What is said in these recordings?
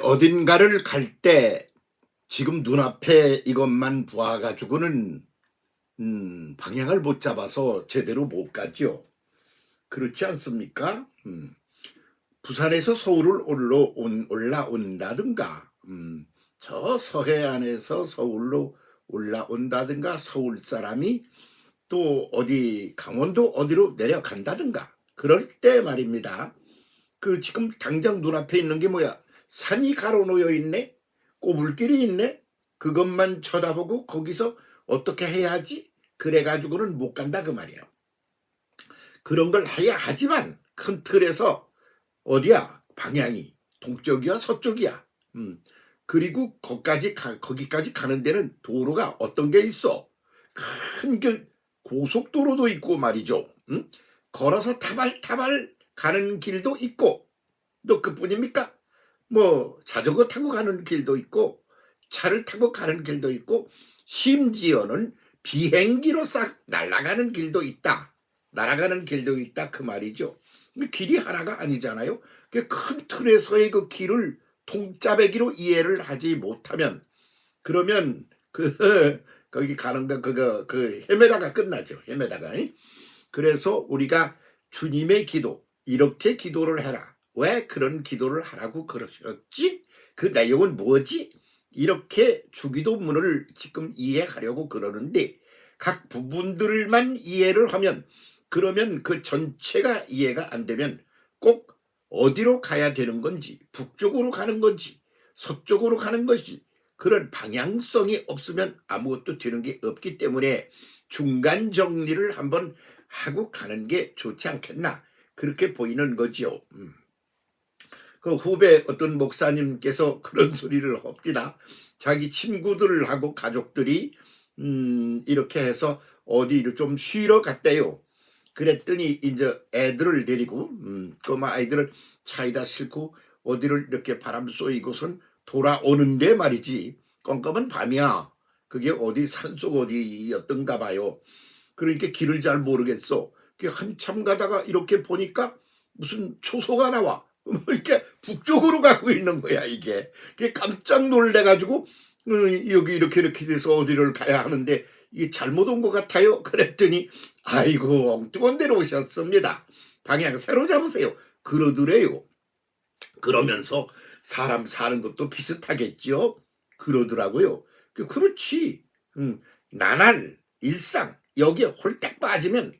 어딘가를 갈 때 지금 눈앞에 이것만 보아가지고는 방향을 못 잡아서 제대로 못 가죠. 그렇지 않습니까? 부산에서 서울을 올라온다든가, 저 서해안에서 서울로 올라온다든가, 서울 사람이 또 어디 강원도 어디로 내려간다든가, 그럴 때 말입니다. 그 지금 당장 눈앞에 있는 게 뭐야? 산이 가로놓여 있네? 꼬불길이 있네? 그것만 쳐다보고 거기서 어떻게 해야지? 그래가지고는 못 간다 그 말이야. 그런 걸 해야 하지만 큰 틀에서 어디야? 방향이 동쪽이야 서쪽이야. 그리고 거기까지 가는 데는 도로가 어떤 게 있어? 큰 길, 고속도로도 있고 말이죠. 걸어서 타발타발 가는 길도 있고, 또 그뿐입니까? 뭐 자전거 타고 가는 길도 있고, 차를 타고 가는 길도 있고, 심지어는 비행기로 싹 날아가는 길도 있다. 날아가는 길도 있다 그 말이죠. 길이 하나가 아니잖아요. 큰 틀에서의 그 길을 통짜배기로 이해를 하지 못하면, 그러면 거기 가는 거 그거 헤매다가 끝나죠. 헤매다가. 그래서 우리가 주님의 기도, 이렇게 기도를 해라. 왜 그런 기도를 하라고 그러셨지? 그 내용은 뭐지? 이렇게 주기도문을 지금 이해하려고 그러는데, 각 부분들만 이해를 하면, 그러면 그 전체가 이해가 안 되면 꼭 어디로 가야 되는 건지, 북쪽으로 가는 건지 서쪽으로 가는 것이, 그런 방향성이 없으면 아무것도 되는 게 없기 때문에 중간 정리를 한번 하고 가는 게 좋지 않겠나, 그렇게 보이는 거지요. 그 후배 어떤 목사님께서 그런 소리를 합디다. 자기 친구들하고 가족들이 이렇게 해서 어디를 좀 쉬러 갔대요. 그랬더니 이제 애들을 데리고 꼬마 아이들을 차에다 싣고 어디를 이렇게 바람 쏘이고선 돌아오는데 말이지, 껌껌한 밤이야. 그게 어디 산속 어디였던가 봐요. 그러니까 길을 잘 모르겠어. 한참 가다가 이렇게 보니까 무슨 초소가 나와. 뭐 이렇게 북쪽으로 가고 있는 거야 이게. 그게 깜짝 놀래가지고 여기 이렇게 돼서 어디를 가야 하는데 이게 잘못 온 것 같아요. 그랬더니 아이고 엉뚱한 데로 오셨습니다. 방향 새로 잡으세요. 그러더래요. 그러면서 사람 사는 것도 비슷하겠죠. 그러더라고요. 그렇지. 나날 일상 여기에 홀딱 빠지면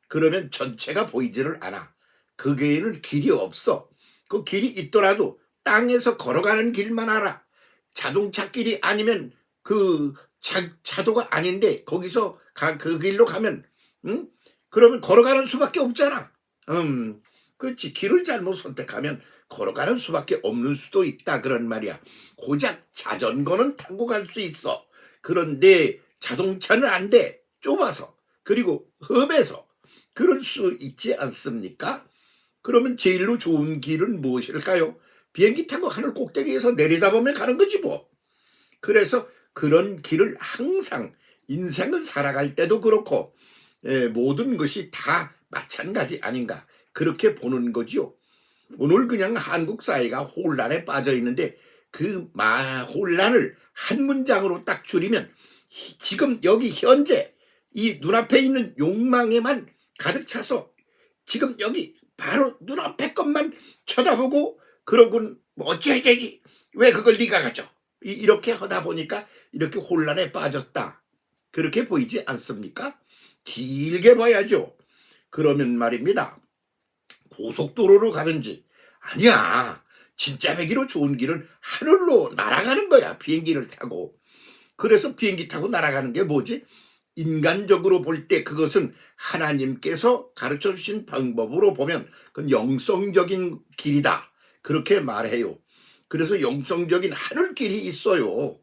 그러면 전체가 보이지를 않아. 거기에는 길이 없어. 그 길이 있더라도 땅에서 걸어가는 길만 알아. 자동차 길이 아니면 그 차도가 아닌데 거기서 그 길로 가면 그러면 걸어가는 수밖에 없잖아. 그렇지. 길을 잘못 선택하면 걸어가는 수밖에 없는 수도 있다 그런 말이야. 고작 자전거는 타고 갈 수 있어. 그런데 자동차는 안 돼. 좁아서. 그리고 험해서. 그럴 수 있지 않습니까? 그러면 제일로 좋은 길은 무엇일까요? 비행기 타고 하늘 꼭대기에서 내려다보면 가는 거지 뭐. 그래서 그런 길을 항상 인생을 살아갈 때도 그렇고 모든 것이 다 마찬가지 아닌가, 그렇게 보는 거지요. 오늘 그냥 한국 사회가 혼란에 빠져 있는데 그 혼란을 한 문장으로 딱 줄이면 지금 여기 현재 이 눈앞에 있는 욕망에만 가득 차서 지금 여기 바로 눈앞에 것만 쳐다보고 그러곤 뭐 어찌해야 되지? 왜 그걸 네가 가져? 이렇게 하다 보니까 이렇게 혼란에 빠졌다. 그렇게 보이지 않습니까? 길게 봐야죠. 그러면 말입니다. 고속도로로 가든지, 아니야. 진짜 배기로 좋은 길은 하늘로 날아가는 거야. 비행기를 타고. 그래서 비행기 타고 날아가는 게 뭐지? 인간적으로 볼 때 그것은 하나님께서 가르쳐 주신 방법으로 보면 그건 영성적인 길이다. 그렇게 말해요. 그래서 영성적인 하늘길이 있어요.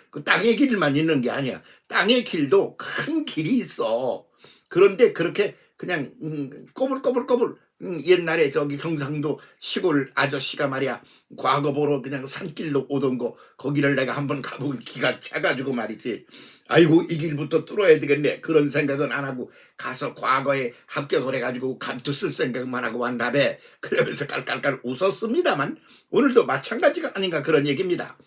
그 땅의 길만 있는 게 아니야. 땅의 길도 큰 길이 있어. 그런데 그렇게 그냥 꼬불꼬불꼬불 옛날에 저기 경상도 시골 아저씨가 말이야 과거 보러 그냥 산길로 오던 거 거기를 내가 한번 가볼 기가 차가지고 말이지. 아이고 이 길부터 뚫어야 되겠네 그런 생각은 안 하고 가서 과거에 합격을 해가지고 감투 쓸 생각만 하고 왔나배. 그러면서 깔깔깔 웃었습니다만 오늘도 마찬가지가 아닌가 그런 얘기입니다.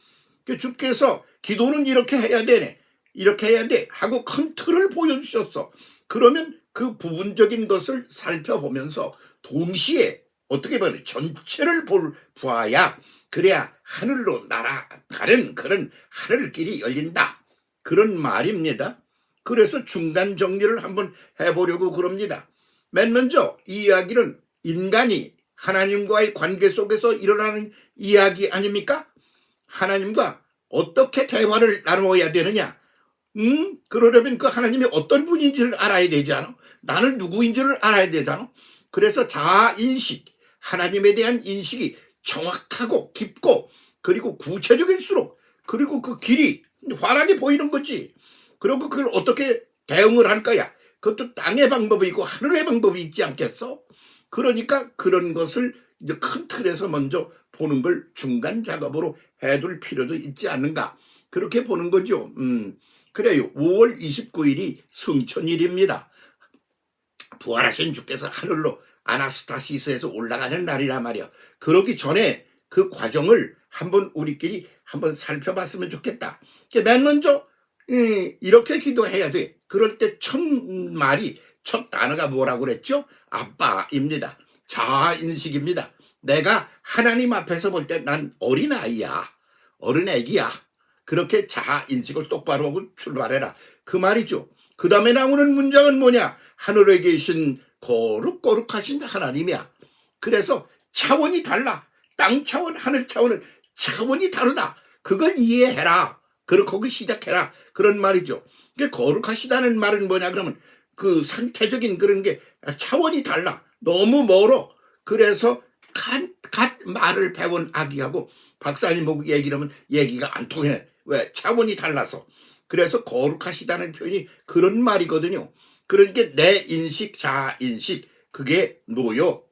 주께서 기도는 이렇게 해야 되네 이렇게 해야 돼 하고 큰 틀을 보여주셨어. 그러면 그 부분적인 것을 살펴보면서 동시에 어떻게 보면 전체를 보아야 그래야 하늘로 날아가는 그런 하늘길이 열린다 그런 말입니다. 그래서 중간 정리를 한번 해보려고 그럽니다. 맨 먼저 이 이야기는 인간이 하나님과의 관계 속에서 일어나는 이야기 아닙니까? 하나님과 어떻게 대화를 나누어야 되느냐. 그러려면 그 하나님이 어떤 분인지를 알아야 되지 않아? 나는 누구인지를 알아야 되잖아. 그래서 자아인식, 하나님에 대한 인식이 정확하고 깊고 그리고 구체적일수록 그리고 그 길이 환하게 보이는 거지. 그리고 그걸 어떻게 대응을 할 거야. 그것도 땅의 방법이 있고 하늘의 방법이 있지 않겠어? 그러니까 그런 것을 이제 큰 틀에서 먼저 보는 걸 중간 작업으로 해둘 필요도 있지 않는가. 그렇게 보는 거죠. 그래요. 5월 29일이 성천일입니다. 부활하신 주께서 하늘로 아나스타시스에서 올라가는 날이란 말이야. 그러기 전에 그 과정을 한번 우리끼리 한번 살펴봤으면 좋겠다. 맨 먼저 이렇게 기도해야 돼. 그럴 때 첫 말이 첫 단어가 뭐라고 그랬죠? 아빠입니다. 자아인식입니다. 내가 하나님 앞에서 볼 때 난 어린아이야. 어린애기야. 그렇게 자아인식을 똑바로 하고 출발해라. 그 말이죠. 그 다음에 나오는 문장은 뭐냐? 하늘에 계신 거룩거룩하신 하나님이야. 그래서 차원이 달라. 땅 차원, 하늘 차원은 차원이 다르다. 그걸 이해해라. 그렇게 거기 시작해라. 그런 말이죠. 거룩하시다는 말은 뭐냐 그러면 그 상태적인 그런 게 차원이 달라. 너무 멀어. 그래서 갓 말을 배운 아기하고 박사님 보고 얘기를 하면 얘기가 안 통해. 왜? 차원이 달라서. 그래서 거룩하시다는 표현이 그런 말이거든요. 그러니까 내 인식, 자아인식 그게 뭐요?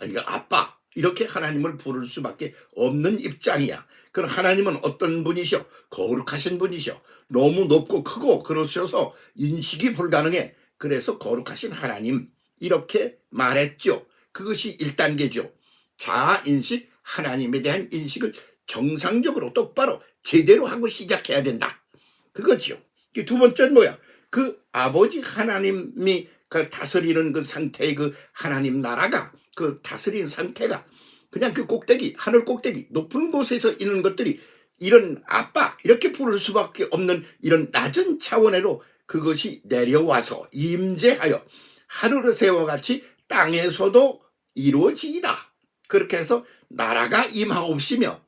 이거 아빠 이렇게 하나님을 부를 수밖에 없는 입장이야. 그럼 하나님은 어떤 분이셔? 거룩하신 분이셔. 너무 높고 크고 그러셔서 인식이 불가능해. 그래서 거룩하신 하나님 이렇게 말했죠. 그것이 1단계죠. 자아인식, 하나님에 대한 인식을 정상적으로 똑바로 제대로 하고 시작해야 된다. 그거죠. 두 번째는 뭐야? 그 아버지 하나님이 그 다스리는 그 상태의 그 하나님 나라가 그 다스리는 상태가 그냥 그 꼭대기, 하늘 꼭대기, 높은 곳에서 있는 것들이 이런 아빠 이렇게 부를 수밖에 없는 이런 낮은 차원으로 그것이 내려와서 임재하여 하늘에서와 같이 땅에서도 이루어지이다. 그렇게 해서 나라가 임하옵시며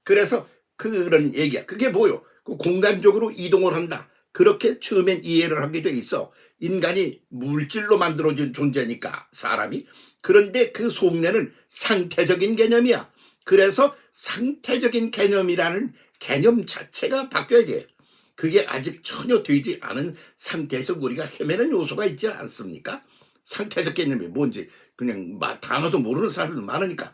그래서 그런 얘기야. 그게 뭐요? 그 공간적으로 이동을 한다. 그렇게 처음엔 이해를 하게 돼 있어. 인간이 물질로 만들어진 존재니까 사람이. 그런데 그 속내는 상태적인 개념이야. 그래서 상태적인 개념이라는 개념 자체가 바뀌어야 돼. 그게 아직 전혀 되지 않은 상태에서 우리가 헤매는 요소가 있지 않습니까? 상태적 개념이 뭔지 그냥 단어도 모르는 사람들 많으니까.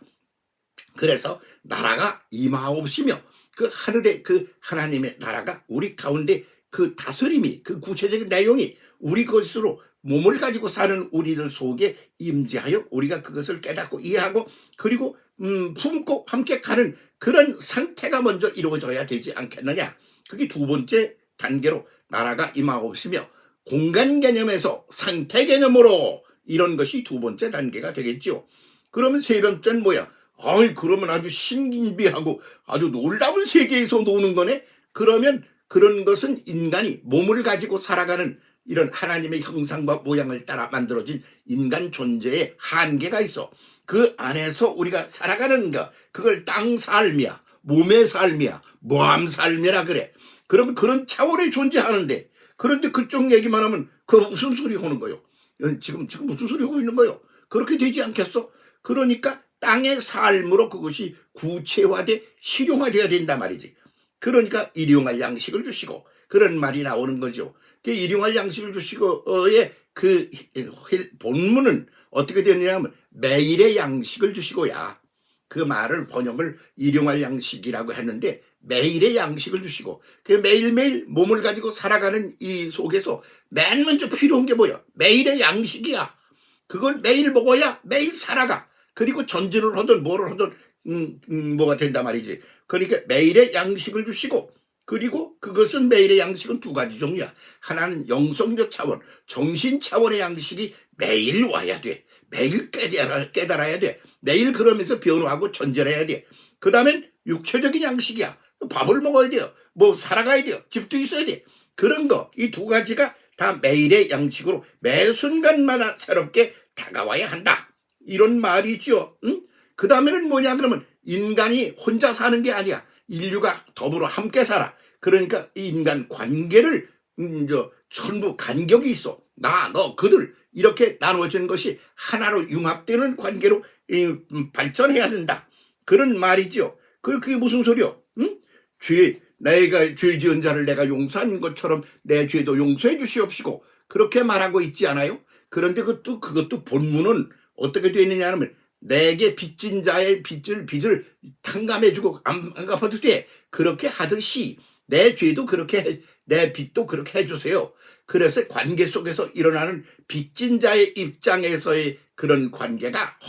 그래서 나라가 임하옵시며 그 하늘의 그 하나님의 나라가 우리 가운데 그 다스림이 그 구체적인 내용이 우리 것으로 몸을 가지고 사는 우리들 속에 임재하여 우리가 그것을 깨닫고 이해하고 그리고 품고 함께 가는 그런 상태가 먼저 이루어져야 되지 않겠느냐. 그게 두 번째 단계로 나라가 임하옵시며 공간 개념에서 상태 개념으로 이런 것이 두 번째 단계가 되겠죠. 그러면 세 번째는 뭐야? 그러면 아주 신기하고 아주 놀라운 세계에서 노는 거네? 그러면 그런 것은 인간이 몸을 가지고 살아가는 이런 하나님의 형상과 모양을 따라 만들어진 인간 존재의 한계가 있어. 그 안에서 우리가 살아가는 거, 그걸 땅 삶이야, 몸의 삶이야, 모함 삶이라 그래. 그러면 그런 차원에 존재하는데, 그런데 그쪽 얘기만 하면 그 무슨 소리 하는 거요? 지금 무슨 소리 하고 있는 거요? 그렇게 되지 않겠어? 그러니까 땅의 삶으로 그것이 구체화돼 실용화돼야 된단 말이지. 그러니까 일용할 양식을 주시고 그런 말이 나오는 거죠. 일용할 양식을 주시고의 그 본문은 어떻게 되느냐면 매일의 양식을 주시고야. 그 말을 번역을 일용할 양식이라고 했는데 매일의 양식을 주시고 그 매일매일 몸을 가지고 살아가는 이 속에서 맨 먼저 필요한 게 뭐야? 매일의 양식이야. 그걸 매일 먹어야 매일 살아가. 그리고 전진을 하든 뭐를 하든 뭐가 된단 말이지. 그러니까 매일의 양식을 주시고 그리고 그것은 매일의 양식은 두 가지 종류야. 하나는 영성적 차원, 정신 차원의 양식이 매일 와야 돼. 매일 깨달아야 돼. 매일 그러면서 변화하고 전진해야 돼. 그 다음엔 육체적인 양식이야. 밥을 먹어야 돼요. 뭐 살아가야 돼요. 집도 있어야 돼. 그런 거, 이 두 가지가 다 매일의 양식으로 매 순간마다 새롭게 다가와야 한다. 이런 말이죠. 응? 그 다음에는 뭐냐 그러면 인간이 혼자 사는 게 아니야. 인류가 더불어 함께 살아. 그러니까 이 인간 관계를 전부 간격이 있어. 나, 너, 그들 이렇게 나누어지는 것이 하나로 융합되는 관계로 발전해야 된다. 그런 말이죠. 그게 무슨 소리요? 응? 내가 죄 지은 자를 내가 용서한 것처럼 내 죄도 용서해 주시옵시고 그렇게 말하고 있지 않아요? 그런데 그것도 본문은 어떻게 되어 있느냐 하면 내게 빚진 자의 빚을 탕감해주고 안 갚아도 돼. 그렇게 하듯이 내 죄도 그렇게 내 빚도 그렇게 해주세요. 그래서 관계 속에서 일어나는 빚진 자의 입장에서의 그런 관계가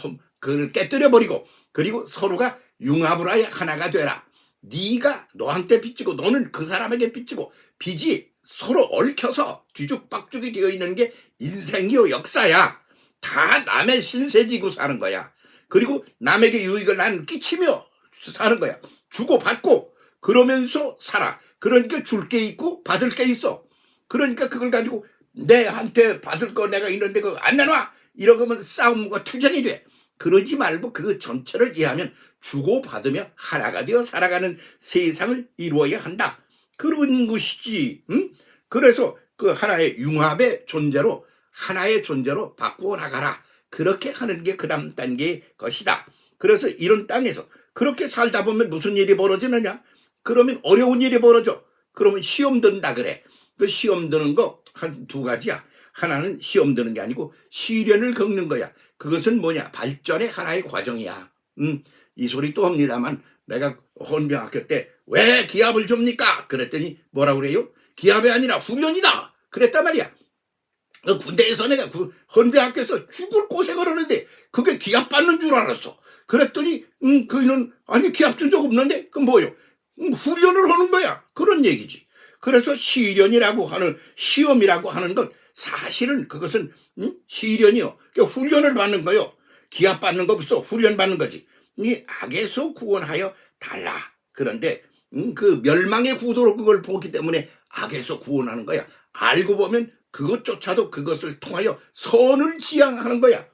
그걸 깨뜨려버리고 그리고 서로가 융합을 하여 하나가 되라. 네가 너한테 빚지고 너는 그 사람에게 빚지고 빚이 서로 얽혀서 뒤죽박죽이 되어 있는 게 인생이요 역사야. 다 남의 신세지고 사는 거야. 그리고 남에게 유익을 나는 끼치며 사는 거야. 주고받고 그러면서 살아. 그러니까 줄 게 있고 받을 게 있어. 그러니까 그걸 가지고 내한테 받을 거 내가 있는데 그거 안 내놔. 이러면 싸움과 투쟁이 돼. 그러지 말고 그 전체를 이해하면 주고받으며 하나가 되어 살아가는 세상을 이루어야 한다. 그런 것이지. 응? 그래서 그 하나의 융합의 존재로 하나의 존재로 바꾸어 나가라. 그렇게 하는 게 그 다음 단계의 것이다. 그래서 이런 땅에서 그렇게 살다 보면 무슨 일이 벌어지느냐? 그러면 어려운 일이 벌어져. 그러면 시험 든다 그래. 그 시험 드는 거 한 두 가지야. 하나는 시험 드는 게 아니고 시련을 겪는 거야. 그것은 뭐냐? 발전의 하나의 과정이야. 이 소리 또 합니다만 내가 헌병학교 때 왜 기합을 줍니까? 그랬더니 뭐라고 그래요? 기합이 아니라 훈련이다. 그랬단 말이야. 군대에서 내가 헌병학교에서 죽을 고생을 하는데 그게 기합 받는 줄 알았어. 그랬더니 그는 아니 기합 준 적 없는데 그 뭐요? 훈련을 하는 거야. 그런 얘기지. 그래서 시련이라고 하는 시험이라고 하는 건 사실은 그것은 시련이요. 그러니까 훈련을 받는 거요. 기합 받는 거 없어. 훈련 받는 거지. 이 악에서 구원하여 달라. 그런데 그 멸망의 구도로 그걸 보기 때문에 악에서 구원하는 거야. 알고 보면 그것조차도 그것을 통하여 선을 지향하는 거야.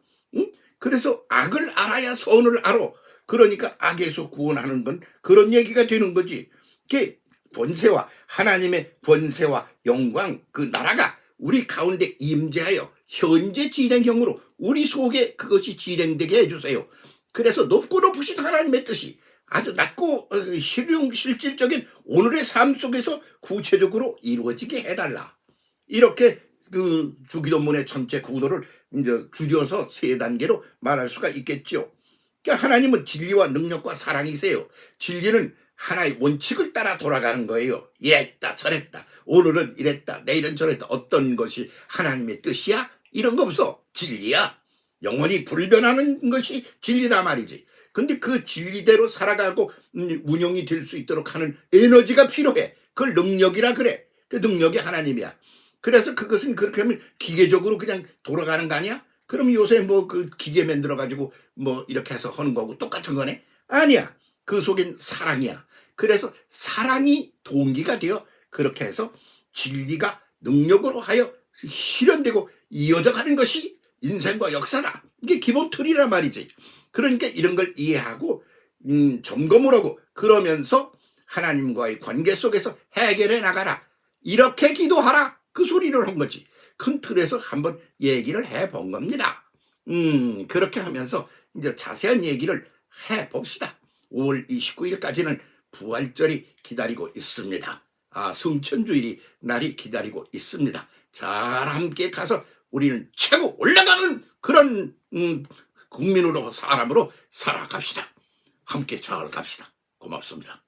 그래서 악을 알아야 선을 알아. 그러니까 악에서 구원하는 건 그런 얘기가 되는 거지. 그게 번세와 하나님의 번세와 영광 그 나라가 우리 가운데 임재하여 현재 진행형으로 우리 속에 그것이 진행되게 해주세요. 그래서 높고 높으신 하나님의 뜻이 아주 낮고 실질적인 오늘의 삶 속에서 구체적으로 이루어지게 해달라. 이렇게 그 주기도문의 전체 구도를 이제 줄여서 세 단계로 말할 수가 있겠죠. 그러니까 하나님은 진리와 능력과 사랑이세요. 진리는 하나의 원칙을 따라 돌아가는 거예요. 이랬다 저랬다 오늘은 이랬다 내일은 저랬다 어떤 것이 하나님의 뜻이야? 이런 거 없어. 진리야. 영원히 불변하는 것이 진리다 말이지. 근데 그 진리대로 살아가고 운영이 될 수 있도록 하는 에너지가 필요해. 그걸 능력이라 그래. 그 능력이 하나님이야. 그래서 그것은 그렇게 하면 기계적으로 그냥 돌아가는 거 아니야? 그럼 요새 뭐 그 기계 만들어 가지고 뭐 이렇게 해서 하는 거고 똑같은 거네? 아니야. 그 속엔 사랑이야. 그래서 사랑이 동기가 되어 그렇게 해서 진리가 능력으로 하여 실현되고 이어져 가는 것이 인생과 역사다. 이게 기본 틀이란 말이지. 그러니까 이런 걸 이해하고 점검을 하고 그러면서 하나님과의 관계 속에서 해결해 나가라. 이렇게 기도하라. 그 소리를 한 거지. 큰 틀에서 한번 얘기를 해본 겁니다. 그렇게 하면서 이제 자세한 얘기를 해봅시다. 5월 29일까지는 부활절이 기다리고 있습니다. 성천주일이 날이 기다리고 있습니다. 잘 함께 가서 우리는 최고 올라가는 그런 국민으로 사람으로 살아갑시다. 함께 잘 갑시다. 고맙습니다.